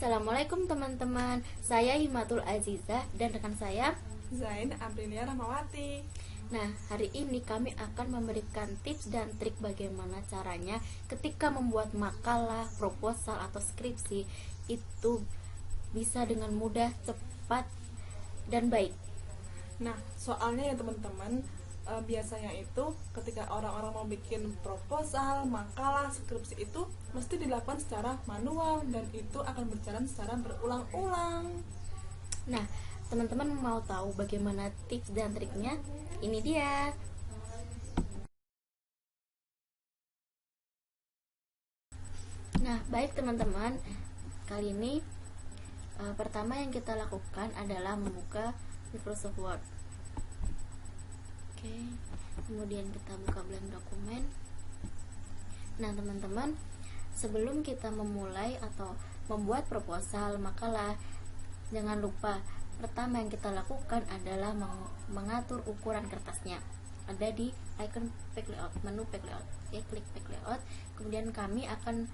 Assalamualaikum teman-teman, saya Himatul Azizah dan rekan saya Zain Aprilia Rahmawati. Nah, hari ini kami akan memberikan tips dan trik bagaimana caranya ketika membuat makalah, proposal, atau skripsi itu bisa dengan mudah, cepat, dan baik. Nah, soalnya ya teman-teman, biasanya itu ketika orang-orang mau bikin proposal, makalah, skripsi itu mesti dilakukan secara manual dan itu akan berjalan secara berulang-ulang. Nah, teman-teman mau tahu bagaimana tips dan triknya? Ini dia. Nah, baik teman-teman, kali ini pertama yang kita lakukan adalah membuka Microsoft Word. Oke, kemudian kita buka blank dokumen. Nah, teman-teman, sebelum kita memulai atau membuat proposal, makalah, jangan lupa pertama yang kita lakukan adalah mengatur ukuran kertasnya. Ada di icon pack layout, menu pack layout. Oke, klik pack layout. Kemudian kami akan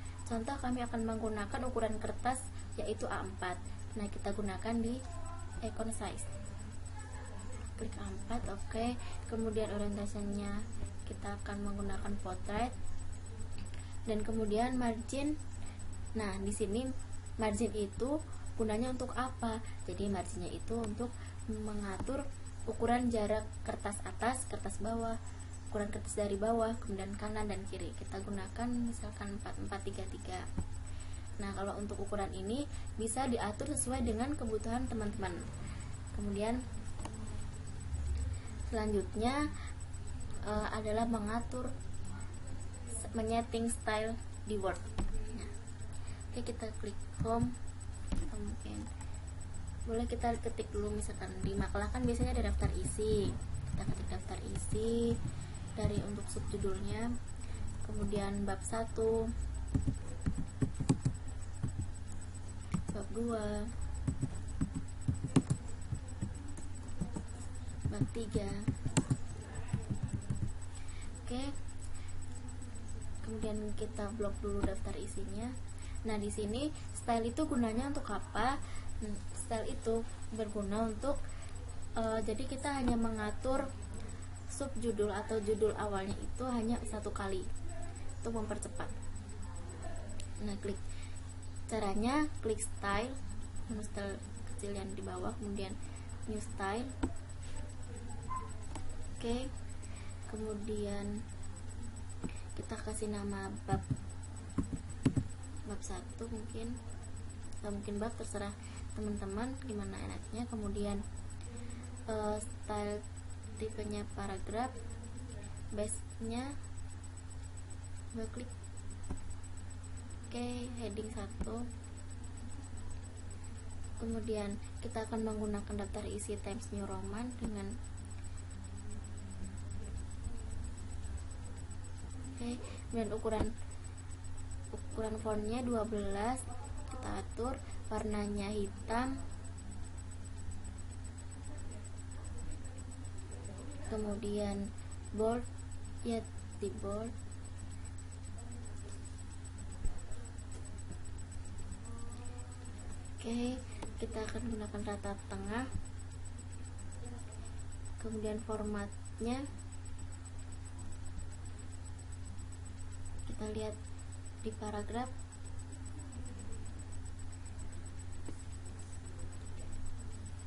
menggunakan ukuran kertas yaitu A4. Nah, kita gunakan di icon size. Klik A4, oke. Kemudian orientasinya kita akan menggunakan portrait. Dan kemudian margin. Nah, di sini margin itu gunanya untuk apa? Jadi marginnya itu untuk mengatur ukuran jarak kertas atas, kertas bawah, ukuran kertas dari bawah, kemudian kanan dan kiri. Kita gunakan misalkan 4433. Nah, kalau untuk ukuran ini bisa diatur sesuai dengan kebutuhan teman-teman. Kemudian selanjutnya adalah menyeting style di Word. Nah, oke, kita klik home. Mungkin boleh kita ketik dulu, misalkan di makalah kan biasanya ada daftar isi, kita ketik daftar isi dari untuk subjudulnya, kemudian bab 1, bab 2, bab 3. Oke, kemudian kita blok dulu daftar isinya. Nah, di sini style itu gunanya untuk apa? Style itu berguna untuk jadi kita hanya mengatur subjudul atau judul awalnya itu hanya satu kali untuk mempercepat. Nah, caranya klik style, menu style kecil yang di bawah, kemudian new style. Oke, kemudian kita kasih nama bab 1 mungkin, atau mungkin bab, terserah teman-teman gimana enaknya. Kemudian style tipenya paragraf, base-nya dua klik. Oke, heading 1. Kemudian kita akan menggunakan daftar isi Times New Roman dengan dan ukuran fontnya 12, kita atur warnanya hitam, kemudian bold ya di bold. Oke, kita akan gunakan rata tengah, kemudian formatnya kita lihat di paragraf.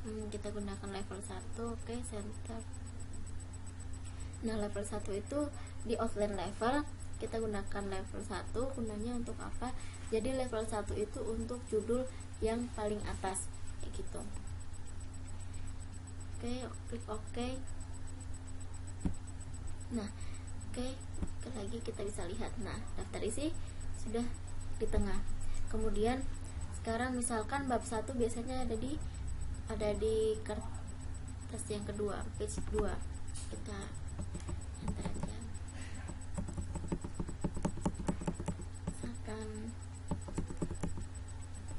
Kita gunakan level 1. Oke, center. Nah, level 1 itu di outline level, kita gunakan level 1 gunanya untuk apa? Jadi level 1 itu untuk judul yang paling atas kayak gitu. Oke, klik OK. Nah, oke, lagi kita bisa lihat. Nah, daftar isi sudah di tengah. Kemudian sekarang misalkan bab 1 biasanya ada di kertas yang kedua, page 2. Kita enter aja. Misalkan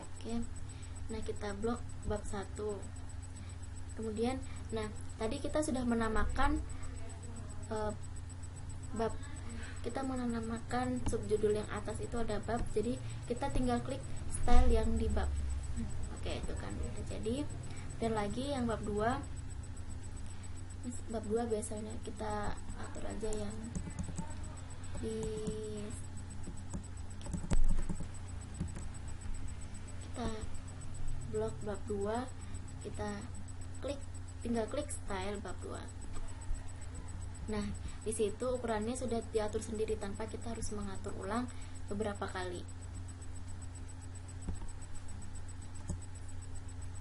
oke. Nah, kita blok bab 1. Kemudian, nah, tadi kita sudah menamakan bab, kita menamakan subjudul yang atas itu ada bab, jadi kita tinggal klik style yang di bab. Oke, itu kan udah jadi. Dan lagi yang bab 2 biasanya kita atur aja yang di kita blok bab 2, kita tinggal klik style bab 2. Nah, di situ ukurannya sudah diatur sendiri tanpa kita harus mengatur ulang beberapa kali.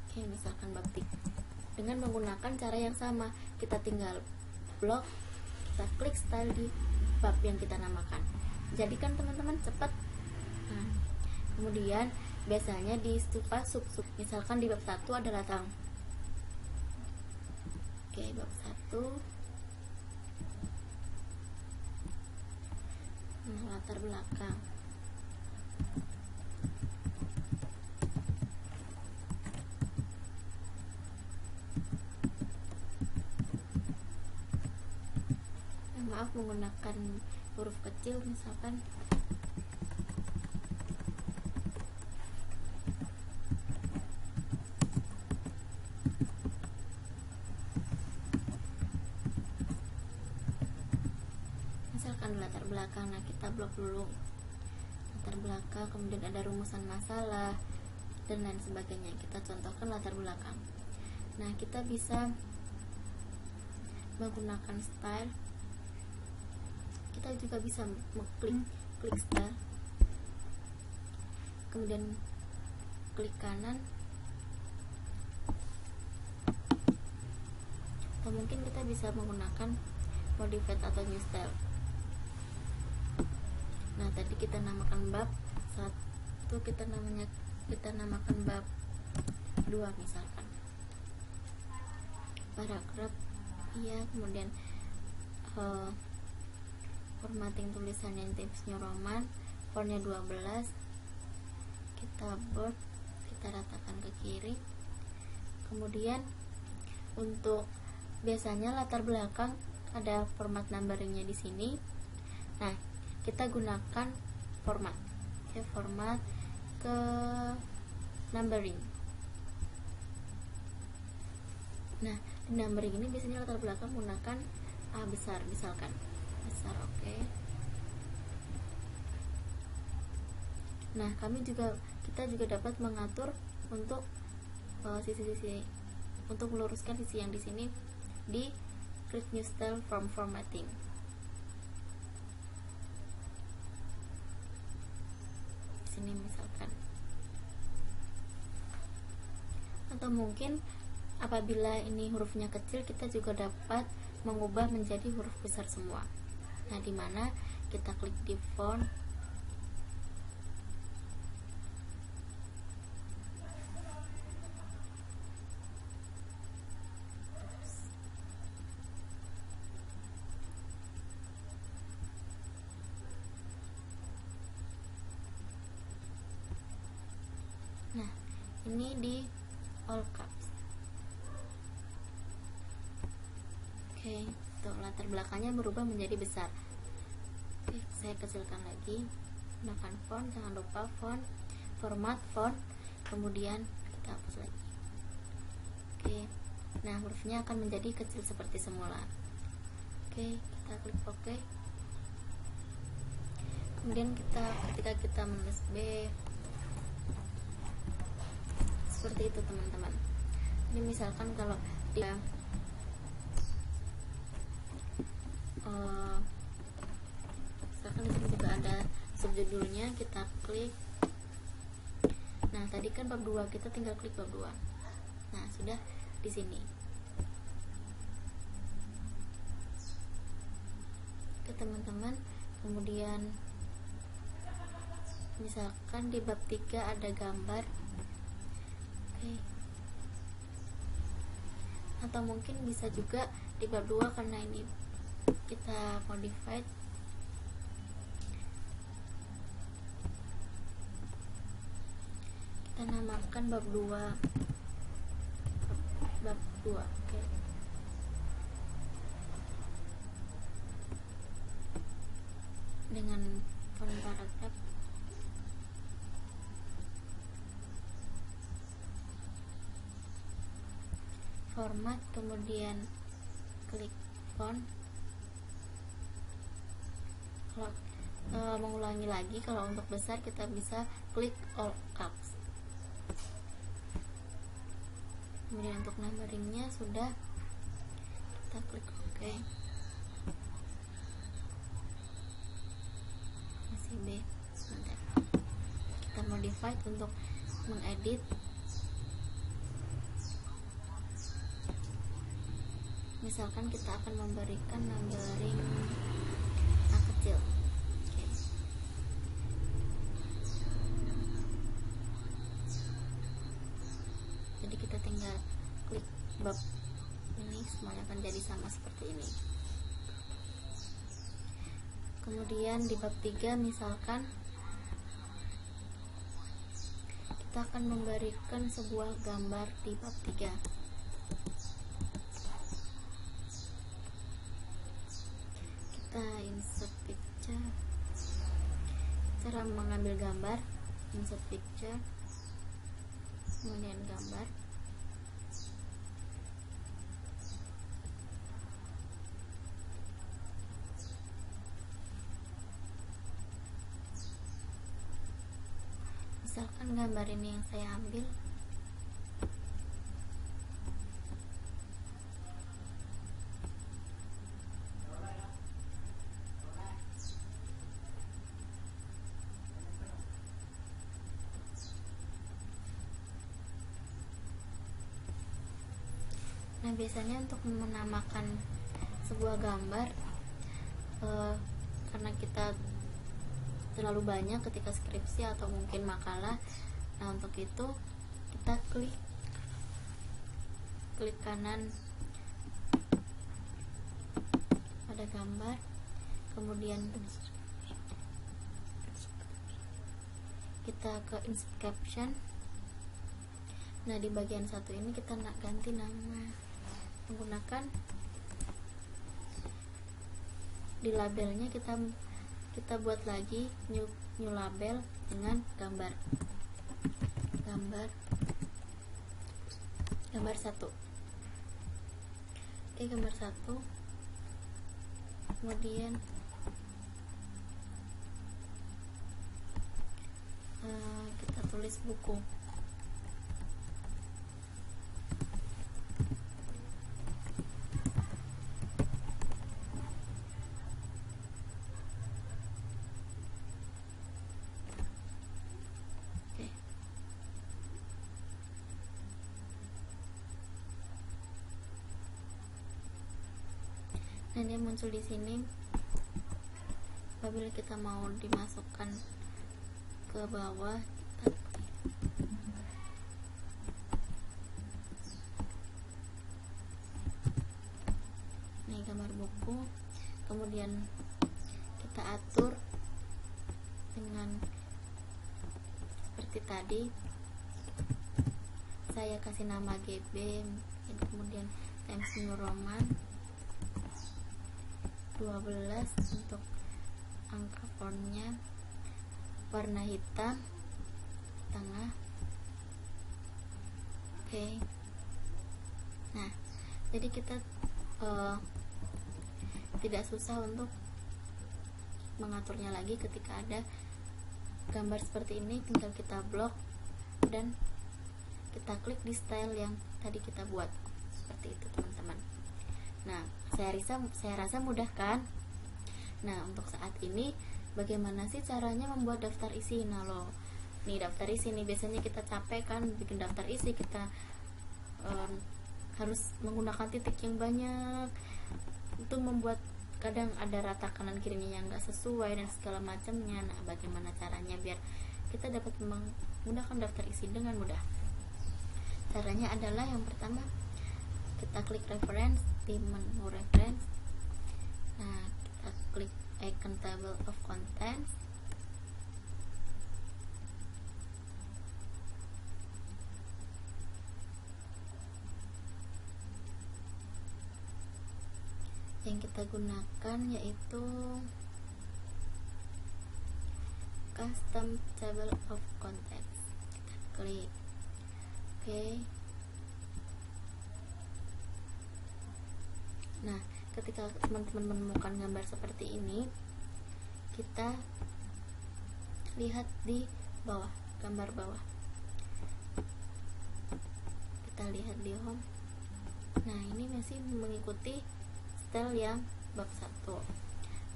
Oke, misalkan bab 3 dengan menggunakan cara yang sama, kita tinggal blok, kita klik style di bab yang kita namakan. Jadi kan teman-teman cepat. Nah, kemudian biasanya di stupa sub, misalkan di bab 1 ada latar. Oke, bab 1 latar belakang. Maaf, menggunakan huruf kecil misalkan. Latar belakang. Nah, kita blok dulu latar belakang, kemudian ada rumusan masalah dan lain sebagainya. Kita contohkan latar belakang. Nah, kita bisa menggunakan style. Kita juga bisa klik style, kemudian klik kanan, atau mungkin kita bisa menggunakan modified atau new style. Nah, tadi kita namakan bab 1, kita namakan bab 2 misalkan. Paragraf, ya, kemudian formatting tulisannya Times New Roman, fontnya 12, kita bold, kita ratakan ke kiri. Kemudian untuk biasanya latar belakang ada format numberingnya di sini. Nah, kita gunakan format ke numbering. Nah, di numbering ini biasanya latar belakang menggunakan A besar, misalkan besar. Oke. Nah, kita juga dapat mengatur untuk sisi-sisi, untuk meluruskan sisi yang di sini di create new style from formatting. Sini misalkan. Atau mungkin apabila ini hurufnya kecil, kita juga dapat mengubah menjadi huruf besar semua. Nah, dimana kita klik di font, nah ini di all caps. Oke, tuh latar belakangnya berubah menjadi besar. Oke, saya kecilkan lagi. Gunakan font, jangan lupa font, format font, kemudian kita hapus lagi. Oke, nah hurufnya akan menjadi kecil seperti semula. Oke, kita klik OK. Kemudian ketika kita menulis B, seperti itu teman-teman. Ini misalkan kalau dia misalkan disini juga ada subjudulnya, kita klik. Nah, tadi kan bab 2, kita tinggal klik bab 2. Nah, sudah di sini. Oke teman-teman, kemudian misalkan di bab 3 ada gambar. Oke. Atau mungkin bisa juga di bab 2, karena ini kita modified, kita namakan bab 2. Oke. Dengan font paragraf. format, kemudian klik font. Kalau mengulangi lagi, kalau untuk besar kita bisa klik all caps. Kemudian untuk numberingnya sudah, kita klik OK. Masih B, sebentar. Kita modify untuk mengedit. Misalkan kita akan memberikan numbering A kecil. Oke. Jadi kita tinggal klik bab ini, semuanya akan jadi sama seperti ini. Kemudian di bab 3 misalkan kita akan memberikan sebuah gambar di bab 3. Kita insert picture. Cara mengambil gambar, insert picture, kemudian gambar. Misalkan gambar ini yang saya ambil. Nah, biasanya untuk menamakan sebuah gambar, karena kita terlalu banyak ketika skripsi atau mungkin makalah, nah untuk itu kita klik kanan pada gambar, kemudian kita ke insert caption. Nah, di bagian satu ini kita nak ganti nama menggunakan di labelnya, kita buat lagi new label dengan gambar 1. Oke, gambar 1. Kemudian kita tulis buku. Nah, dia muncul di sini. Apabila kita mau dimasukkan ke bawah, ini gambar buku, kemudian kita atur dengan seperti tadi. Saya kasih nama GB, kemudian Times New Roman 12 untuk angka fontnya, warna hitam tengah. Oke. Nah, jadi kita tidak susah untuk mengaturnya lagi. Ketika ada gambar seperti ini, tinggal kita blok dan kita klik di style yang tadi kita buat. Seperti itu, teman-teman. Nah, saya rasa mudah kan? Nah, untuk saat ini bagaimana sih caranya membuat daftar isi? Nah, nih daftar isi nih, biasanya kita capek kan bikin daftar isi, kita harus menggunakan titik yang banyak, itu membuat kadang ada rata kanan kirinya yang gak sesuai dan segala macamnya. Nah, bagaimana caranya biar kita dapat menggunakan daftar isi dengan mudah? Caranya adalah yang pertama, kita klik reference di menu reference. Nah, kita klik icon table of contents. Yang kita gunakan yaitu custom table of contents. Kita klik oke. Nah, ketika teman-teman menemukan gambar seperti ini, kita lihat di bawah, gambar bawah. Kita lihat di home. Nah, ini masih mengikuti style yang bab 1.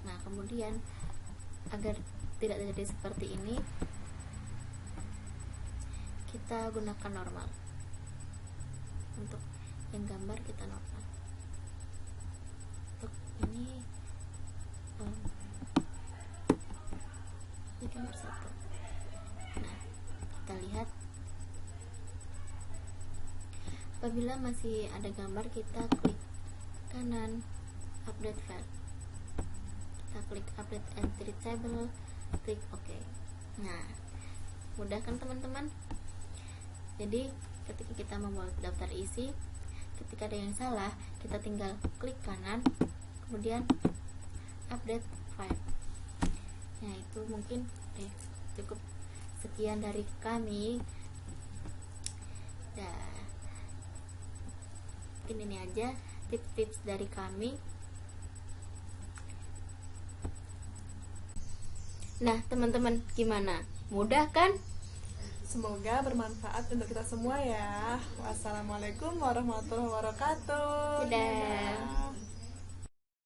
Nah, kemudian agar tidak terjadi seperti ini, kita gunakan normal. Untuk yang gambar kita normal. Untuk ini gambar 1. Nah, kita lihat. Apabila masih ada gambar, kita klik kanan update file, kita klik update entry table, klik OK. Nah, mudah kan teman-teman? Jadi ketika kita membuat daftar isi, ketika ada yang salah, kita tinggal klik kanan, kemudian update file. Nah, itu mungkin cukup sekian dari kami. Ini aja tips-tips dari kami. Nah, teman-teman, gimana? Mudah kan? Semoga bermanfaat untuk kita semua ya. Wassalamualaikum warahmatullahi wabarakatuh. Dadah.